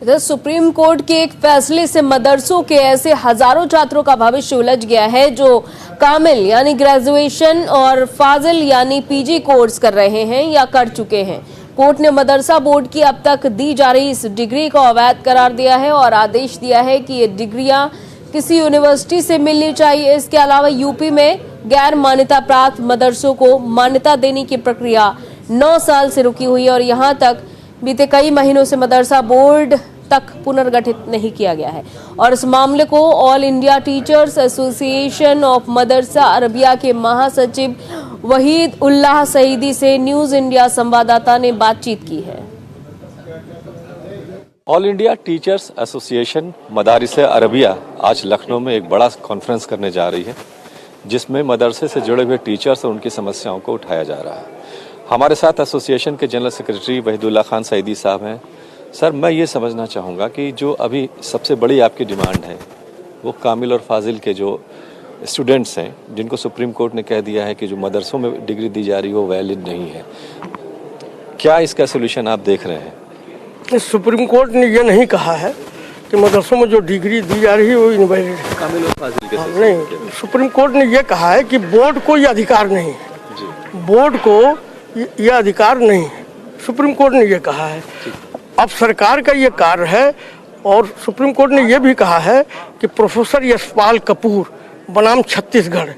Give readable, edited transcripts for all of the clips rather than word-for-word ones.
इधर supreme court के एक फैसले से मदरसों के ऐसे हजारों छात्रों का भविष्य उलझ गया है जो कामिल यानी ग्रेजुएशन और फाजिल यानी पीजी कोर्स कर रहे हैं या कर चुके हैं। कोर्ट ने मदरसा बोर्ड की अब तक दी जा रही इस डिग्री को अवैध करार दिया है और आदेश दिया है कि ये डिग्रियां किसी यूनिवर्सिटी से मिलनी चाहिए। इसके अलावा यूपी में गैर मान्यता प्राप्त मदरसों को मान्यता देने की प्रक्रिया 9 साल से रुकी हुई है और यहाँ तक बीते कई महीनों से मदरसा बोर्ड तक पुनर्गठित नहीं किया गया है। और इस मामले को all India teachers association of Madrasa Arabia के महासचिव वहीद उल्लाह सईदी से न्यूज इंडिया संवाददाता ने बातचीत की है। All India teachers association Madaris Arabia आज लखनऊ में एक बड़ा कॉन्फ्रेंस करने जा रही है, जिसमें मदरसे से जुड़े हुए टीचर्स और उनकी समस्याओं को उठाया जा रहा है। हमारे साथ एसोसिएशन के जनरल सेक्रेटरी वहीदुल्लाह खान सईदी साहब हैं। सर, मैं ये समझना चाहूँगा कि जो अभी सबसे बड़ी आपकी डिमांड है वो कामिल और फाजिल के जो स्टूडेंट्स हैं, जिनको सुप्रीम कोर्ट ने कह दिया है कि जो मदरसों में डिग्री दी जा रही है वो वैलिड नहीं है, क्या इसका सोल्यूशन आप देख रहे हैं? सुप्रीम कोर्ट ने ये नहीं कहा है कि मदरसों में जो डिग्री दी जा रही है वो इनवैलिड है। कामिल और फाजिल के नहीं, सुप्रीम कोर्ट ने ये कहा है कि बोर्ड को ये अधिकार नहीं है, बोर्ड को यह अधिकार नहीं है। सुप्रीम कोर्ट ने यह कहा है। अब सरकार का ये कार्य है और सुप्रीम कोर्ट ने यह भी कहा है कि प्रोफेसर यशपाल कपूर बनाम छत्तीसगढ़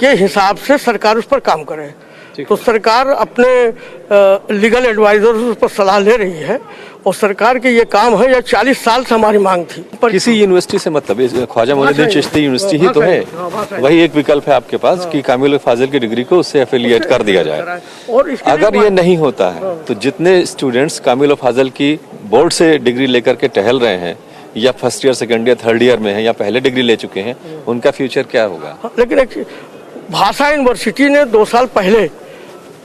के हिसाब से सरकार उस पर काम करे। तो सरकार अपने लीगल एडवाइजर पर सलाह ले रही है और सरकार के ये काम है। यह 40 साल से हमारी मांग थी। पर किसी यूनिवर्सिटी से मतलब ख्वाजा मोइनुद्दीन चिश्ती यूनिवर्सिटी ही तो है, वही एक विकल्प है आपके पास कि कामिल और फाजिल की डिग्री को उससे एफिलिएट कर दिया जाए। और अगर ये नहीं होता है तो जितने स्टूडेंट्स कामिल और फाजिल की बोर्ड से डिग्री लेकर के टहल रहे हैं या first year, second year, third year में है या पहले डिग्री ले चुके हैं, उनका फ्यूचर क्या होगा? लेकिन एक भाषा यूनिवर्सिटी ने 2 साल पहले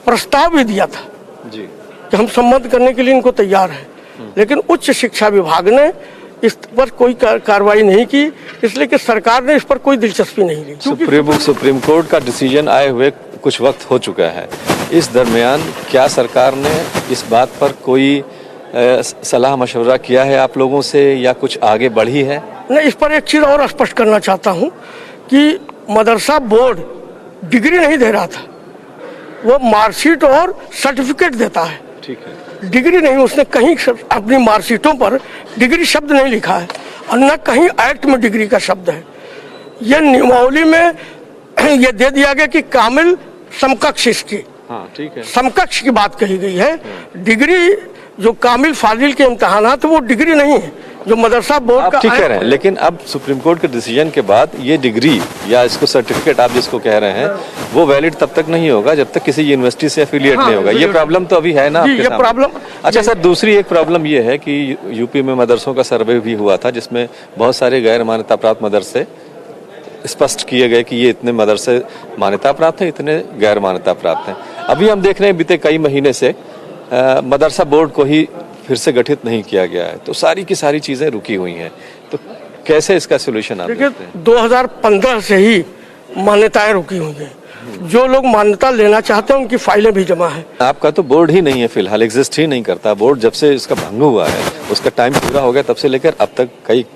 प्रस्ताव भी दिया था जी कि हम सम्मत करने के लिए इनको तैयार है, लेकिन उच्च शिक्षा विभाग ने इस पर कोई कार्रवाई नहीं की, इसलिए कि सरकार ने इस पर कोई दिलचस्पी नहीं ली। सुप्रीम कोर्ट का डिसीजन आए हुए कुछ वक्त हो चुका है। इस दरमियान क्या सरकार ने इस बात पर कोई सलाह मशवरा किया है आप लोगों से या कुछ आगे बढ़ी है? नहीं, इस पर एक चीज और स्पष्ट करना चाहता हूँ कि मदरसा बोर्ड डिग्री नहीं दे रहा था, वो मार्कशीट और सर्टिफिकेट देता है। ठीक है, डिग्री नहीं। उसने कहीं अपनी मार्कशीटों पर डिग्री शब्द नहीं लिखा है और न कहीं एक्ट में डिग्री का शब्द है। ये नियमावली में ये दे दिया गया कि कामिल समकक्ष इसकी, हाँ ठीक है, समकक्ष की बात कही गई है। डिग्री जो कामिल फाजिल के इम्तहानात वो डिग्री नहीं है जो मदरसा बोर्ड का। ठीक कह रहे हैं, लेकिन अब सुप्रीम कोर्ट के डिसीजन के बाद ये डिग्री या इसको सर्टिफिकेट आप जिसको कह रहे हैं वो वैलिड तब तक नहीं होगा जब तक किसी यूनिवर्सिटी से एफिलिएट नहीं होगा। ये प्रॉब्लम तो अभी है ना आपके सामने? प्रॉब्लम। अच्छा सर, दूसरी एक प्रॉब्लम ये है कि यूपी में मदरसों का सर्वे भी हुआ था जिसमें बहुत सारे गैर मान्यता प्राप्त मदरसे स्पष्ट किए गए कि ये इतने मदरसे मान्यता प्राप्त हैं, इतने गैर मान्यता प्राप्त हैं। अभी हम देख रहे हैं बीते कई महीने से मदरसा बोर्ड को ही फिर से गठित नहीं किया गया है, तो सारी की सारी चीजें रुकी हुई हैं। तो कैसे इसका सोल्यूशन आप देखते हैं? 2015 से ही मान्यताएं रुकी हुई हैं। जो लोग मान्यता लेना चाहते हैं उनकी फाइलें भी जमा है। आपका तो बोर्ड ही नहीं है, फिलहाल एग्जिस्ट ही नहीं करता बोर्ड। जब से इसका भंग हुआ है, उसका टाइम पूरा हो गया, तब से लेकर अब तक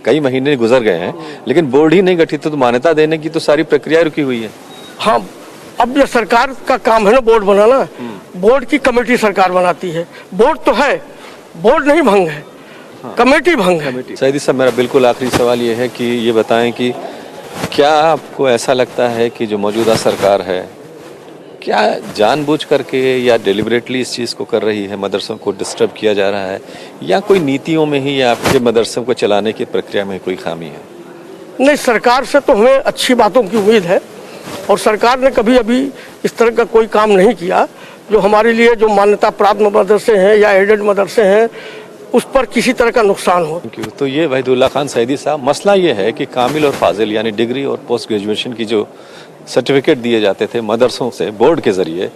कई महीने गुजर गए हैं, लेकिन बोर्ड ही नहीं गठित, तो मान्यता देने की तो सारी प्रक्रिया रुकी हुई है। हाँ, अब ये सरकार का काम है ना बोर्ड बनाना। बोर्ड की कमेटी सरकार बनाती है। बोर्ड तो है, बोर्ड नहीं भंग है, कमेटी भंग है। सईदी साहब, मेरा बिल्कुल आखिरी सवाल ये है कि ये बताएं कि क्या आपको ऐसा लगता है कि जो मौजूदा सरकार है क्या जानबूझ करके या डेलिबरेटली इस चीज़ को कर रही है, मदरसों को डिस्टर्ब किया जा रहा है, या कोई नीतियों में ही या आपके मदरसों को चलाने की प्रक्रिया में कोई खामी है? नहीं, सरकार से तो हमें अच्छी बातों की उम्मीद है और सरकार ने कभी अभी इस तरह का कोई काम नहीं किया जो हमारे लिए जो मान्यता प्राप्त मदरसे हैं या एडेड मदरसे हैं उस पर किसी तरह का नुकसान हो। तो ये वहीदुल्लाह खान सईदी साहब, मसला ये है कि कामिल और फाजिल यानी डिग्री और पोस्ट ग्रेजुएशन की जो सर्टिफिकेट दिए जाते थे मदरसों से बोर्ड के जरिए,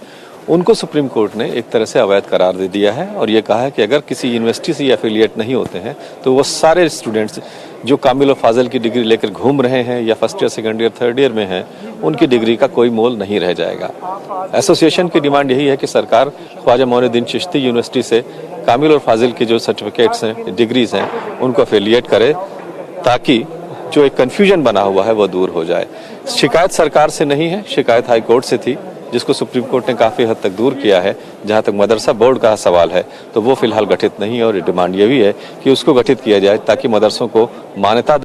उनको सुप्रीम कोर्ट ने एक तरह से अवैध करार दे दिया है और ये कहा है कि अगर किसी यूनिवर्सिटी से एफिलिएट नहीं होते हैं तो वो सारे स्टूडेंट्स जो कामिल और फाजिल की डिग्री लेकर घूम रहे हैं या first year, second year, third year में हैं, उनकी डिग्री का कोई मोल नहीं रह जाएगा। एसोसिएशन की डिमांड यही है कि सरकार ख्वाजा मोइनुद्दीन चिश्ती यूनिवर्सिटी से कामिल और फाजिल की जो सर्टिफिकेट्स हैं, डिग्रीज हैं, उनको एफिलिएट करे, ताकि जो एक कन्फ्यूजन बना हुआ है वो दूर हो जाए। शिकायत सरकार से नहीं है, शिकायत हाई कोर्ट से थी, जिसको सुप्रीम कोर्ट ने काफी हद तक दूर किया है। जहां तक मदरसा बोर्ड का सवाल है तो वो फिलहाल गठित नहीं है, और डिमांड ये भी है कि उसको गठित किया जाए ताकि मदरसों को मान्यता